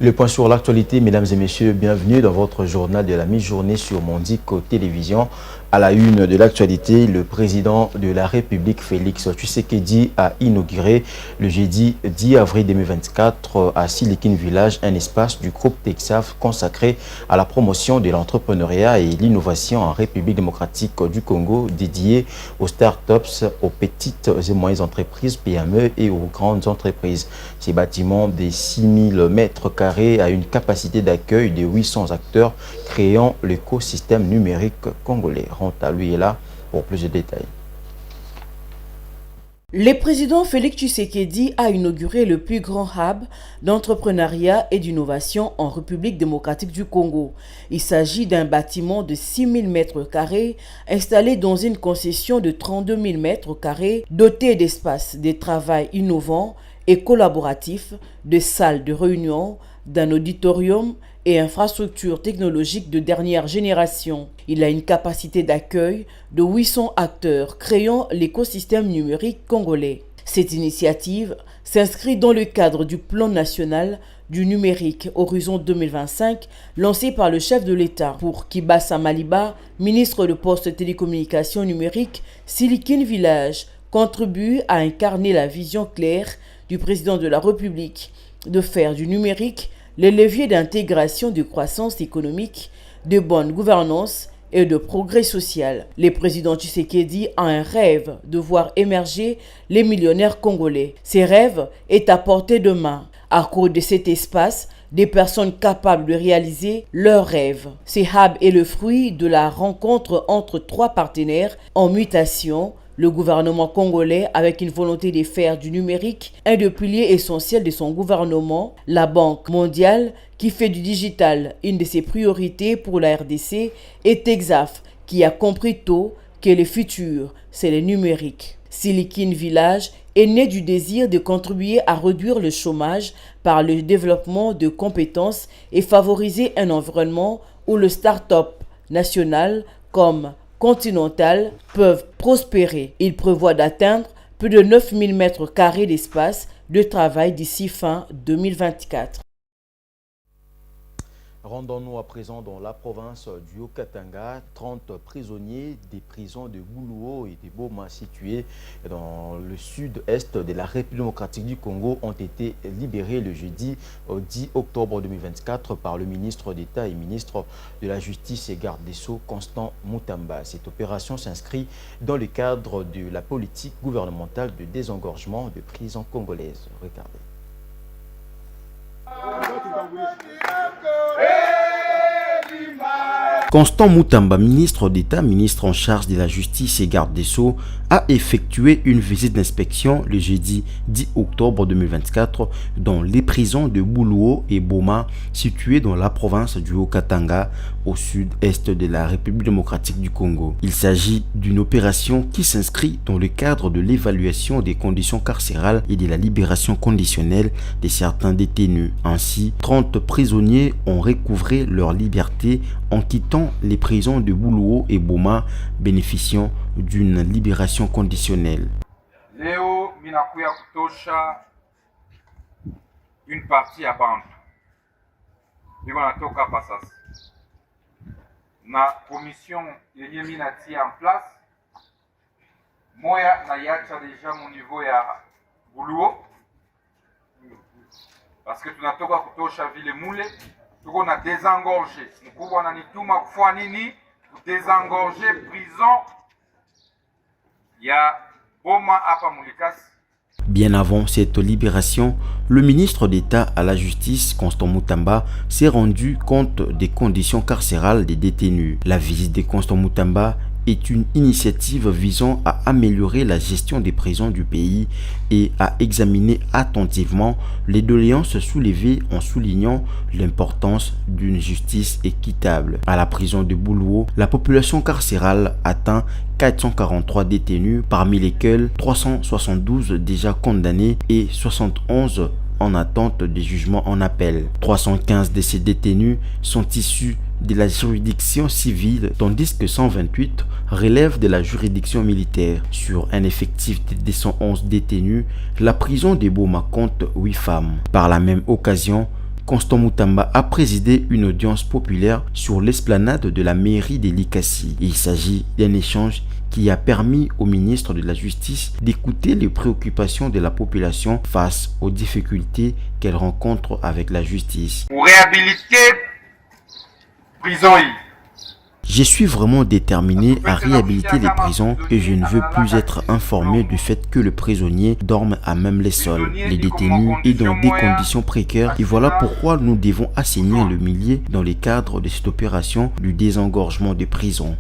Le point sur l'actualité, mesdames et messieurs, bienvenue dans votre journal de la mi-journée sur Mondico Télévision. À la une de l'actualité, le président de la République, Félix Tshisekedi, a inauguré le jeudi 10 avril 2024 à Silicon Village un espace du groupe Texaf consacré à la promotion de l'entrepreneuriat et l'innovation en République démocratique du Congo, dédié aux startups, aux petites et moyennes entreprises, PME et aux grandes entreprises. Ces bâtiments de 6000 mètres carrés a une capacité d'accueil de 800 acteurs, créant l'écosystème numérique congolais. À lui et là pour plus de détails. Le président Félix Tshisekedi a inauguré le plus grand hub d'entrepreneuriat et d'innovation en République démocratique du Congo. Il s'agit d'un bâtiment de 6000 mètres carrés installé dans une concession de 32 000 mètres carrés, doté d'espaces de travail innovants et collaboratifs, de salles de réunion, d'un auditorium et infrastructures technologiques de dernière génération. Il a une capacité d'accueil de 800 acteurs, créant l'écosystème numérique congolais. Cette initiative s'inscrit dans le cadre du plan national du numérique Horizon 2025 lancé par le chef de l'État. Pour Kibasa Maliba, ministre de Postes, Télécommunications numériques, Silicon Village contribue à incarner la vision claire du président de la République de faire du numérique les leviers d'intégration de croissance économique, de bonne gouvernance et de progrès social. Le président Tshisekedi a un rêve de voir émerger les millionnaires congolais. Ce rêve est à portée de main. À cause de cet espace, des personnes capables de réaliser leurs rêves. Ce hub est le fruit de la rencontre entre 3 partenaires en mutation. Le gouvernement congolais, avec une volonté de faire du numérique un des piliers essentiels de son gouvernement, la Banque mondiale, qui fait du digital une de ses priorités pour la RDC, et Texaf, qui a compris tôt que le futur, c'est le numérique. Silicon Village est né du désir de contribuer à réduire le chômage par le développement de compétences et favoriser un environnement où le start-up national comme continentales peuvent prospérer. Il prévoit d'atteindre plus de 9000 mètres carrés d'espace de travail d'ici fin 2024. Rendons-nous à présent dans la province du Haut-Katanga. 30 prisonniers des prisons de Goulouo et de Boma situés dans le sud-est de la République démocratique du Congo ont été libérés le jeudi 10 octobre 2024 par le ministre d'État et ministre de la Justice et garde des Sceaux, Constant Moutamba. Cette opération s'inscrit dans le cadre de la politique gouvernementale de désengorgement de prisons congolaises. Regardez. Constant Moutamba, ministre d'État, ministre en charge de la Justice et garde des Sceaux, a effectué une visite d'inspection le jeudi 10 octobre 2024 dans les prisons de Goulouo et Boma, situées dans la province du Haut-Katanga, au sud-est de la République démocratique du Congo. Il s'agit d'une opération qui s'inscrit dans le cadre de l'évaluation des conditions carcérales et de la libération conditionnelle de certains détenus. Ainsi, 30 prisonniers ont recouvré leur liberté en quittant les prisons de Goulouo et Boma, bénéficiant d'une libération conditionnelle. Léo minakuya kutosha une partie à bande. Biko natoka pasas. Na commission yenye minatia en place. Moya na yacha deja mon niveau ya Goulouo. Parce que tunatoka kutosha vile mule. Tuko na désengorger. Mkubwa ananituma kufanya nini? Désengorger prison ya Boma hapa Mulikasi. Bien avant cette libération, le ministre d'État à la Justice, Constant Moutamba, s'est rendu compte des conditions carcérales des détenus. La visite de Constant Moutamba est une initiative visant à améliorer la gestion des prisons du pays et à examiner attentivement les doléances soulevées en soulignant l'importance d'une justice équitable. À la prison de Goulouo, la population carcérale atteint 443 détenus, parmi lesquels 372 déjà condamnés et 71 en attente de jugement en appel. 315 de ces détenus sont issus de la juridiction civile, tandis que 128 relèvent de la juridiction militaire. Sur un effectif de 211 détenus, la prison de Boma compte 8 femmes. Par la même occasion, Constant Moutamba a présidé une audience populaire sur l'esplanade de la mairie des Likassi. Il s'agit d'un échange qui a permis au ministre de la Justice d'écouter les préoccupations de la population face aux difficultés qu'elle rencontre avec la justice. Pour réhabiliter prison. Je suis vraiment déterminé à réhabiliter les prisons et je ne veux plus être informé du fait que le prisonnier dorme à même les sols. Les détenus est dans des conditions précaires et voilà pourquoi nous devons assainir le milieu dans le cadre de cette opération du désengorgement des prisons.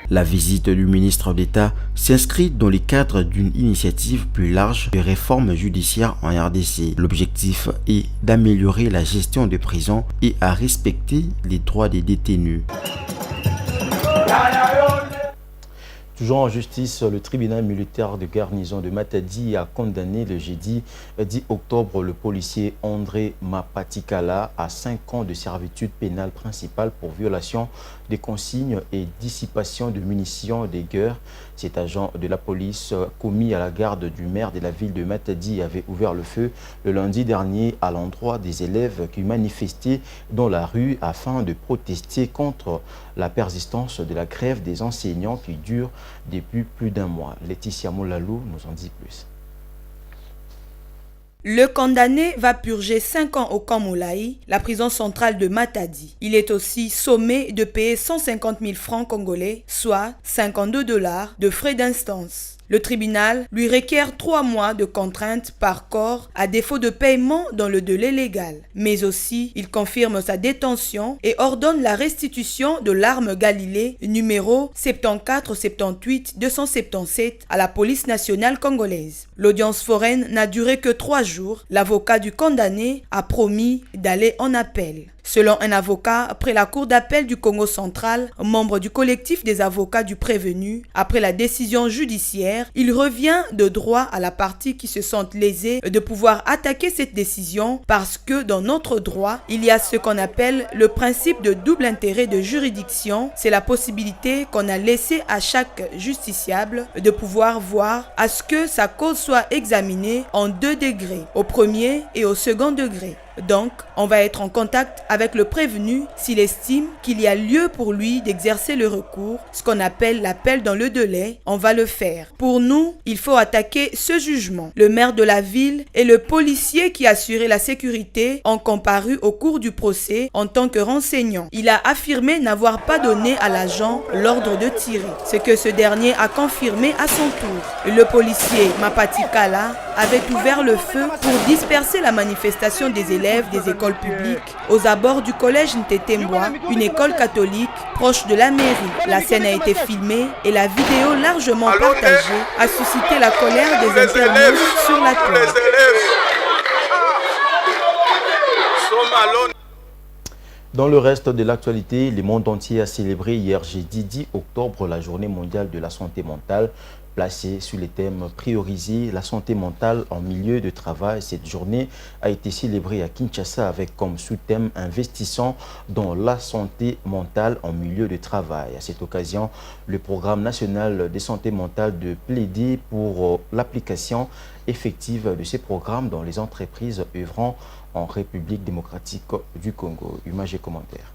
La visite du ministre d'État s'inscrit dans le cadre d'une initiative plus large de réforme judiciaire en RDC. L'objectif est d'améliorer la gestion des prisons et à respecter les droits des détenus. Toujours en justice, le tribunal militaire de garnison de Matadi a condamné le jeudi 10 octobre le policier André Mapatikala à 5 ans de servitude pénale principale pour violation des consignes et dissipation de munitions de guerre. Cet agent de la police commis à la garde du maire de la ville de Matadi avait ouvert le feu le lundi dernier à l'endroit des élèves qui manifestaient dans la rue afin de protester contre la persistance de la grève des enseignants qui dure depuis plus d'un mois. Laetitia Molalou nous en dit plus. Le condamné va purger 5 ans au camp Moulaï, la prison centrale de Matadi. Il est aussi sommé de payer 150 000 francs congolais, soit 52 $, de frais d'instance. Le tribunal lui requiert 3 mois de contrainte par corps à défaut de paiement dans le délai légal. Mais aussi, il confirme sa détention et ordonne la restitution de l'arme Galilée numéro 74-78-277 à la police nationale congolaise. L'audience foraine n'a duré que 3 jours. L'avocat du condamné a promis d'aller en appel. Selon un avocat, après la cour d'appel du Congo central, membre du collectif des avocats du prévenu, après la décision judiciaire, il revient de droit à la partie qui se sente lésée de pouvoir attaquer cette décision parce que dans notre droit, il y a ce qu'on appelle le principe de double intérêt de juridiction. C'est la possibilité qu'on a laissée à chaque justiciable de pouvoir voir à ce que sa cause soit examinée en 2 degrés, au premier et au second degré. Donc, on va être en contact avec le prévenu s'il estime qu'il y a lieu pour lui d'exercer le recours, ce qu'on appelle l'appel dans le délai, on va le faire. Pour nous, il faut attaquer ce jugement. Le maire de la ville et le policier qui assurait la sécurité ont comparu au cours du procès en tant que renseignant. Il a affirmé n'avoir pas donné à l'agent l'ordre de tirer, ce que ce dernier a confirmé à son tour. Le policier Mapatikala avait ouvert le feu pour disperser la manifestation des élèves des écoles publiques aux abords du collège Ntetemboa, une école catholique proche de la mairie. La scène a été filmée et la vidéo largement partagée a suscité la colère des internautes sur la toile. Dans le reste de l'actualité, le monde entier a célébré hier jeudi 10 octobre la journée mondiale de la santé mentale. Placée sur les thèmes priorisés, la santé mentale en milieu de travail. Cette journée a été célébrée à Kinshasa avec comme sous-thème investissant dans la santé mentale en milieu de travail. À cette occasion, le programme national de santé mentale de plaider pour l'application effective de ces programmes dans les entreprises œuvrant en République démocratique du Congo. Images et commentaires.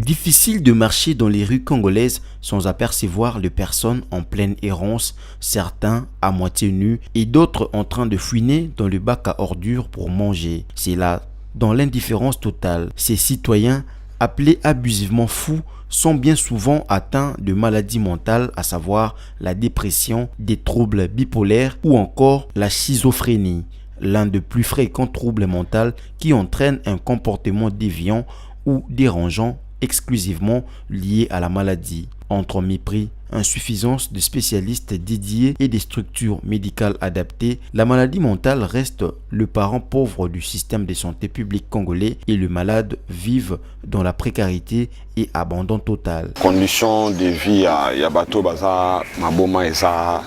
Difficile de marcher dans les rues congolaises sans apercevoir les personnes en pleine errance, certains à moitié nus et d'autres en train de fouiner dans le bac à ordures pour manger. C'est là, dans l'indifférence totale. Ces citoyens, appelés abusivement fous, sont bien souvent atteints de maladies mentales, à savoir la dépression, des troubles bipolaires ou encore la schizophrénie, l'un des plus fréquents troubles mentaux qui entraîne un comportement déviant ou dérangeant exclusivement lié à la maladie. Entre mépris, insuffisance de spécialistes dédiés et des structures médicales adaptées, la maladie mentale reste le parent pauvre du système de santé publique congolais et le malade vivent dans la précarité et abandon total. Conditions de vie à Yabato Baza, Maboma, eza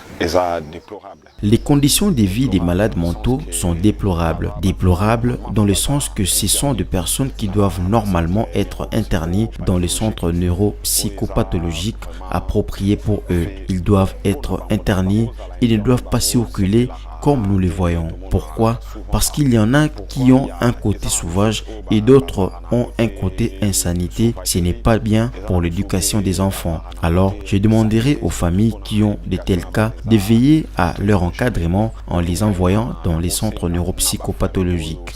déplorable. Les conditions de vie des malades mentaux sont déplorables. Déplorables dans le sens que ce sont des personnes qui doivent normalement être internées dans les centres neuropsychopathologiques appropriés pour eux. Ils doivent être internés et ne doivent pas circuler comme nous les voyons. Pourquoi? Parce qu'il y en a qui ont un côté sauvage et d'autres ont un côté insanité. Ce n'est pas bien pour l'éducation des enfants. Alors, je demanderai aux familles qui ont de tels cas de veiller à leur encadrement en les envoyant dans les centres neuropsychopathologiques.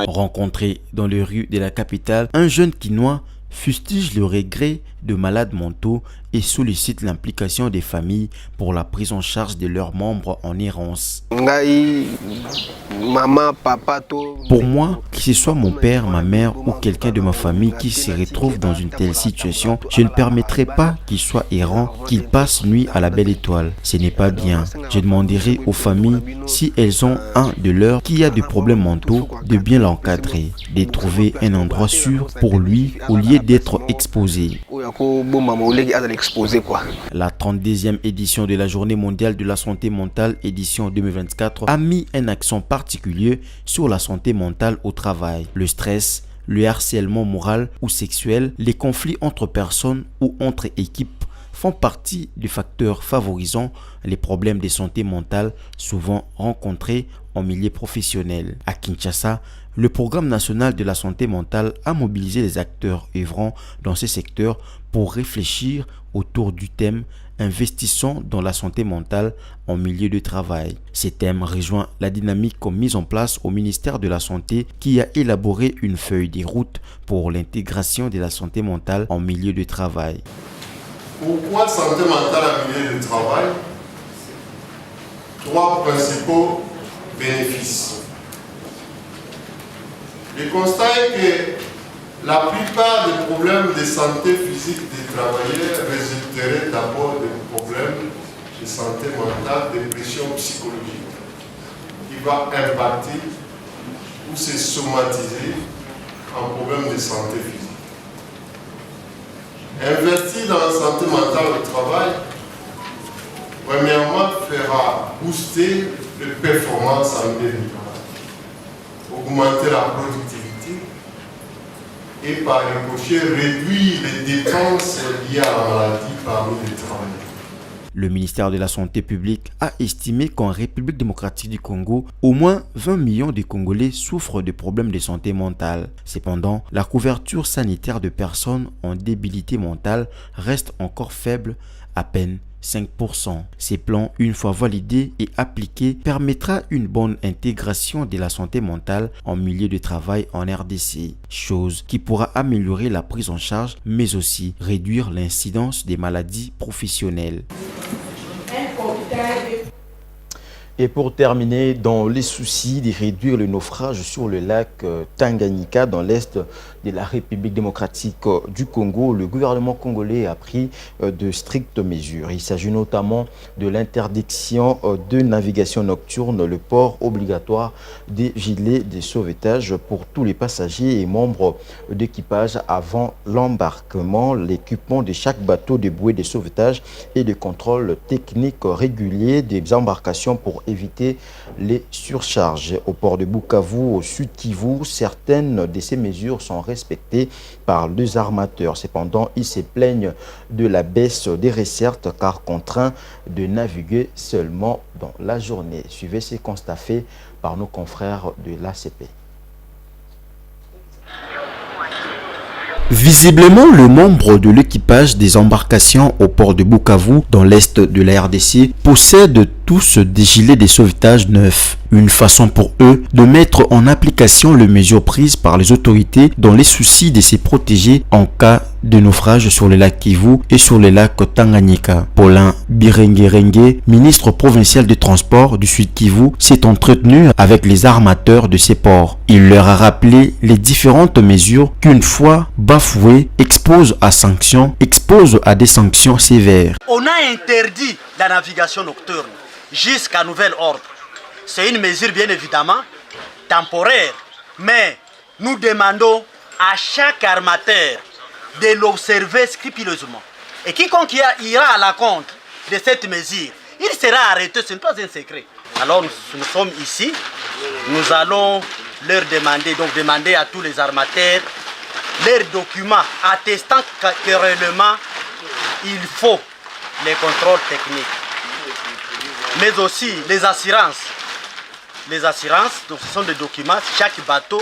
Rencontré dans les rues de la capitale, un jeune Kinois fustige le regret de malades mentaux et sollicite l'implication des familles pour la prise en charge de leurs membres en errance. Pour moi, que ce soit mon père, ma mère ou quelqu'un de ma famille qui se retrouve dans une telle situation, je ne permettrai pas qu'il soit errant, qu'il passe nuit à la belle étoile. Ce n'est pas bien. Je demanderai aux familles, si elles ont un de leurs qui a des problèmes mentaux, de bien l'encadrer, de trouver un endroit sûr pour lui au lieu d'être exposé. La 32e édition de la Journée mondiale de la santé mentale, édition 2024, a mis un accent particulier sur la santé mentale au travail. Le stress, le harcèlement moral ou sexuel, les conflits entre personnes ou entre équipes font partie des facteurs favorisant les problèmes de santé mentale souvent rencontrés en milieu professionnel. À Kinshasa, le Programme national de la santé mentale a mobilisé les acteurs œuvrant dans ce secteur pour réfléchir autour du thème « Investissons dans la santé mentale en milieu de travail ». Ce thème rejoint la dynamique mise en place au ministère de la Santé qui a élaboré une feuille de route pour l'intégration de la santé mentale en milieu de travail. Pourquoi santé mentale en milieu de travail? Trois principaux bénéfices. Le constat est que la plupart des problèmes de santé physique des travailleurs résulteraient d'abord des problèmes de santé mentale, de pression psychologique, qui va impacter ou se somatiser en problème de santé physique. Investir dans la santé mentale au travail, premièrement, fera booster les performances en milieu de travail, augmenter la productivité et par ricochet réduire les dépenses liées à la maladie parmi les travailleurs. Le ministère de la Santé publique a estimé qu'en République démocratique du Congo, au moins 20 millions de Congolais souffrent de problèmes de santé mentale. Cependant, la couverture sanitaire de personnes en débilité mentale reste encore faible, à peine 5%. Ces plans, une fois validés et appliqués, permettra une bonne intégration de la santé mentale en milieu de travail en RDC, chose qui pourra améliorer la prise en charge, mais aussi réduire l'incidence des maladies professionnelles. Et pour terminer, dans les soucis de réduire le naufrage sur le lac Tanganyika dans l'est de la République démocratique du Congo, le gouvernement congolais a pris de strictes mesures. Il s'agit notamment de l'interdiction de navigation nocturne, le port obligatoire des gilets de sauvetage pour tous les passagers et membres d'équipage avant l'embarquement, l'équipement de chaque bateau de bouée de sauvetage et le contrôle technique régulier des embarcations pour éviter les surcharges. Au port de Bukavu, au sud Kivu, certaines de ces mesures sont respectées par les armateurs. Cependant, ils se plaignent de la baisse des recettes car contraints de naviguer seulement dans la journée. Suivez ces constats faits par nos confrères de l'ACP. Visiblement, le membre de l'équipage des embarcations au port de Bukavu, dans l'est de la RDC, possèdent tous des gilets de sauvetage neufs. Une façon pour eux de mettre en application les mesures prises par les autorités dans les soucis de se protéger en cas de naufrage sur le lac Kivu et sur le lac Tanganyika. Paulin Birengerenge, ministre provincial des Transports du Sud Kivu, s'est entretenu avec les armateurs de ces ports. Il leur a rappelé les différentes mesures qu'une fois bafouées exposent à des sanctions sévères. On a interdit la navigation nocturne jusqu'à nouvel ordre. C'est une mesure bien évidemment temporaire, mais nous demandons à chaque armateur de l'observer scrupuleusement. Et quiconque ira à la contre de cette mesure, il sera arrêté, ce n'est pas un secret. Alors nous sommes ici, nous allons leur demander à tous les armateurs leurs documents attestant que réellement il faut les contrôles techniques, mais aussi les assurances. Les assurances, donc ce sont des documents, chaque bateau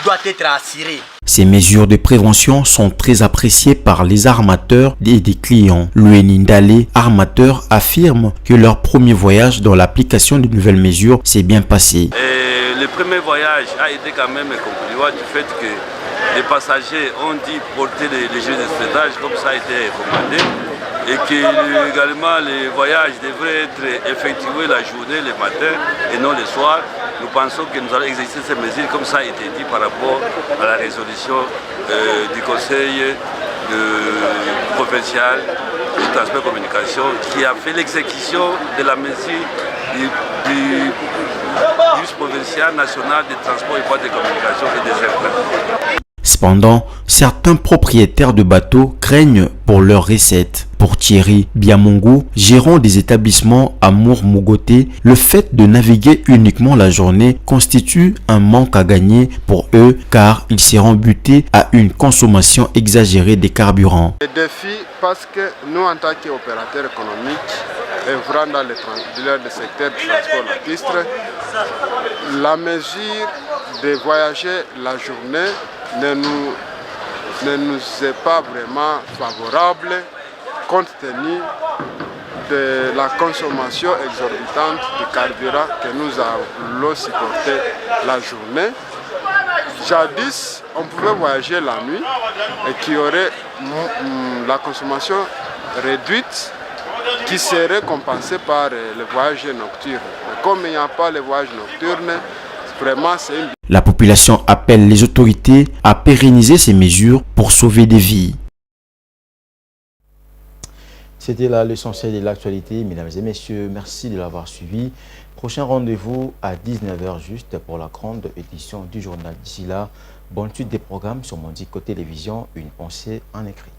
doit être assuré. Ces mesures de prévention sont très appréciées par les armateurs et des clients. Loueni Ndale, armateur, affirme que leur premier voyage dans l'application de nouvelles mesures s'est bien passé. Le premier voyage a été quand même compliqué du fait que les passagers ont dit porter les jeux de frétage comme ça a été recommandé et que également les voyages devraient être effectués la journée, le matin et non le soir. Nous pensons que nous allons exercer ces mesures comme ça a été dit par rapport à la résolution du Conseil provincial du transport et communication qui a fait l'exécution de la mesure du provincial national des transports et de communication et des airports. Cependant, certains propriétaires de bateaux craignent pour leurs recettes. Pour Thierry Biamongo, gérant des établissements à Mour-Mogoté, le fait de naviguer uniquement la journée constitue un manque à gagner pour eux car ils seront butés à une consommation exagérée des carburants. Le défi parce que nous en tant qu'opérateurs économiques œuvrant dans le secteur du transport lacustre, la mesure de voyager la journée ne nous est pas vraiment favorable compte tenu de la consommation exorbitante de carburant que nous allons supporter la journée. Jadis, on pouvait voyager la nuit et qu'il y aurait la consommation réduite qui serait compensée par le voyage nocturne. Mais comme il n'y a pas le voyage nocturne, vraiment c'est une... La population appelle les autorités à pérenniser ces mesures pour sauver des vies. C'était là l'essentiel de l'actualité. Mesdames et messieurs, merci de l'avoir suivi. Prochain rendez-vous à 19h juste pour la grande édition du journal. D'ici là, bonne suite des programmes sur Mondico Télévision, une pensée en écrit.